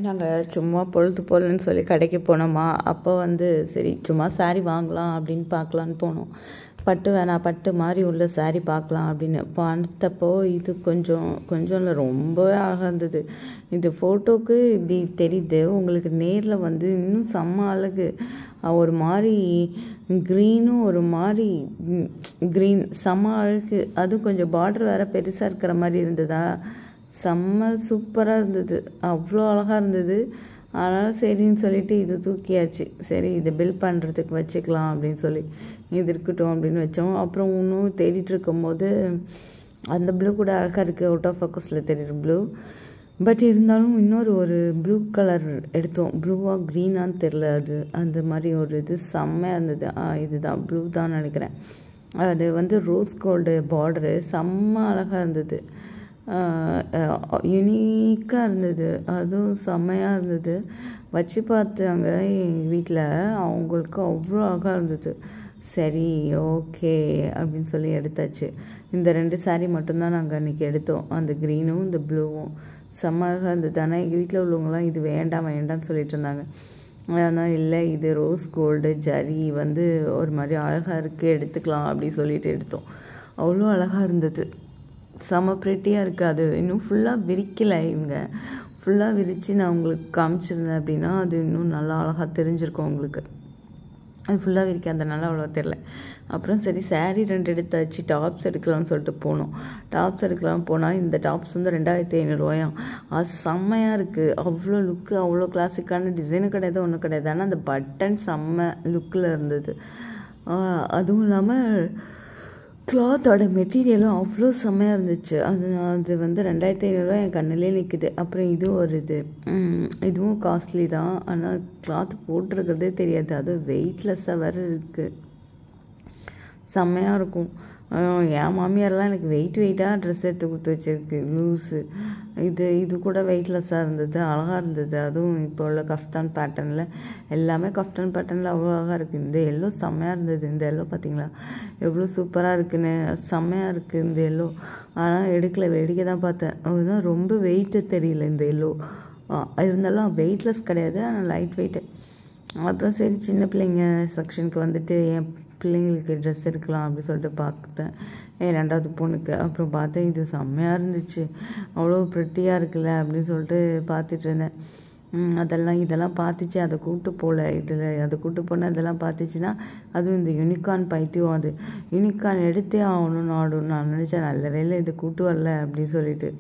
நாங்கள் சும்மா பொழுது போகலன்னு சொல்லி கடைக்கு போனோமா, அப்போ வந்து சரி சும்மா சாரீ வாங்கலாம் அப்படின்னு பார்க்கலான்னு போனோம். பட்டு வேணாம், பட்டு மாதிரி உள்ள சாரீ பார்க்கலாம் அப்படின்னு பார்த்தப்போ இது கொஞ்சம் இல்லை, ரொம்பவே அழகாக இருந்தது. இது ஃபோட்டோவுக்கு இப்படி தெரியுது, உங்களுக்கு நேரில் வந்து இன்னும் செம்ம அழகு. ஒரு மாதிரி க்ரீனும் ஒரு மாதிரி க்ரீன் செம்ம அழகு. அதுவும் கொஞ்சம் பார்டர் வேறு பெருசாக இருக்கிற மாதிரி இருந்ததா, செம்ம சூப்பராக இருந்தது, அவ்வளோ அழகாக இருந்தது. அதனால் சரின்னு சொல்லிவிட்டு இது தூக்கியாச்சு. சரி இதை பில் பண்ணுறதுக்கு வச்சுக்கலாம் அப்படின்னு சொல்லி இது இருக்கட்டும் அப்படின்னு வச்சோம். அப்புறம் இன்னும் தேடிட்டு இருக்கும்போது அந்த ப்ளூ கூட அழகாக இருக்குது, அவுட் ஆஃப் ஃபோக்கஸில் தெரியுற ப்ளூ. பட் இருந்தாலும் ஒரு ப்ளூ கலர் எடுத்தோம். ப்ளூவாக க்ரீனான்னு தெரில, அது அந்த மாதிரி ஒரு இது செம்மையாக இருந்தது. இதுதான் ப்ளூ தான் நினைக்கிறேன். அது வந்து ரோஸ் கோல்டு பார்டரு, செம்ம அழகாக இருந்தது, யுனிக்காக இருந்தது, அதுவும் செம்மையாக இருந்தது. வச்சு பார்த்தாங்க எங்கள் வீட்டில், அவங்களுக்கு அவ்வளோ அழகாக இருந்தது. சரி ஓகே அப்படின்னு சொல்லி எடுத்தாச்சு. இந்த 2 சாரீ மட்டும்தான் நாங்கள் அன்றைக்கி எடுத்தோம், அந்த க்ரீனும் இந்த ப்ளூவும். செம்ம அழகாக இருந்தது. ஆனால் எங்கள் வீட்டில் உள்ளவங்களாம் இது வேண்டாம் வேண்டாம்னு சொல்லிட்டு இருந்தாங்க. ஆனால் இல்லை, இது ரோஸ் கோல்டு ஜரி வந்து ஒரு மாதிரி அழகாக இருக்குது, எடுத்துக்கலாம் அப்படின்னு சொல்லிட்டு எடுத்தோம். அவ்வளோ அழகாக இருந்தது, செம்ம ப்ரிட்டியாக இருக்குது. அது இன்னும் ஃபுல்லாக விரிக்கலை, இவங்க ஃபுல்லாக விரித்து நான் உங்களுக்கு காமிச்சிருந்தேன் அப்படின்னா அது இன்னும் நல்லா அழகாக தெரிஞ்சிருக்கும் உங்களுக்கு. அது ஃபுல்லாக விரிக்காதனால அவ்வளோ தெரில. அப்புறம் சரி சாரீ 2 எடுத்தாச்சு, டாப்ஸ் எடுக்கலாம்னு சொல்லிட்டு போனோம். டாப்ஸ் எடுக்கலாம்னு போனால் இந்த டாப்ஸ் வந்து 2500 அது செம்மையாக இருக்குது, அவ்வளோ லுக்கு, அவ்வளோ கிளாசிக்கான டிசைனும் கிடையாது, ஒன்றும் கிடையாது. ஆனால் அந்த பட்டன் செம்ம லுக்கில் இருந்தது. அதுவும் இல்லாமல் கிளாத்தோட மெட்டீரியலும் அவ்வளோ செம்மையாக இருந்துச்சு. அது வந்து 2500 என் கண்ணிலே நிற்குது. அப்புறம் இதுவும் ஒரு இதுவும் காஸ்ட்லி தான், ஆனால் கிளாத் போட்டிருக்கிறதே தெரியாது, அதுவும் வெயிட்லெஸ்ஸாக வேறு இருக்குது, செம்மையாக இருக்கும். என் மாமியாரெலாம் எனக்கு வெயிட்டாக ட்ரெஸ் எடுத்து கொடுத்து வச்சுருக்கு, லூஸு. இது கூட வெயிட்லெஸ்ஸாக இருந்தது, அழகாக இருந்தது. அதுவும் இப்போ உள்ள கஃப்தான் பேட்டர்னில், எல்லாமே கஃப்தான் பேட்டர்னில் அவ்வளோ அழகாக இருக்குது. இந்த எல்லோ செம்மையாக இருந்தது. இந்த எல்லோ பார்த்திங்களா எவ்வளோ சூப்பராக இருக்குன்னு, செம்மையாக இருக்குது இந்த எல்லோ. ஆனால் எடுக்கலை, வேடிக்கை தான் பார்த்தேன். அதுதான் ரொம்ப வெயிட்டு தெரியல இந்த எல்லோ. இருந்தாலும் வெயிட்லெஸ் கிடையாது, ஆனால் லைட் வெயிட்டு. அப்புறம் சரி சின்ன பிள்ளைங்க செக்ஷனுக்கு வந்துட்டு என் பிள்ளைங்களுக்கு ட்ரெஸ் எடுக்கலாம் அப்படின்னு சொல்லிட்டு பார்த்தேன், என் 2வது பொண்ணுக்கு. அப்புறம் பார்த்தேன், இது செம்மையாக இருந்துச்சு, அவ்வளோ ப்ரிட்டியாக இருக்குல்ல அப்படின்னு சொல்லிட்டு பார்த்துட்டு இருந்தேன். இதெல்லாம் பார்த்துச்சு, அதை கூப்பிட்டு போகல, அதை கூப்பிட்டு போனால் இதெல்லாம் பார்த்துச்சுன்னா அதுவும் இந்த யூனிகார்ன் பைத்தியம். அது யூனிகார்ன் எடுத்தே ஆகணும்னு நான் நினச்சேன், நல்ல வேலை இதை கூப்பிட்டு வரல அப்படின்னு சொல்லிட்டு.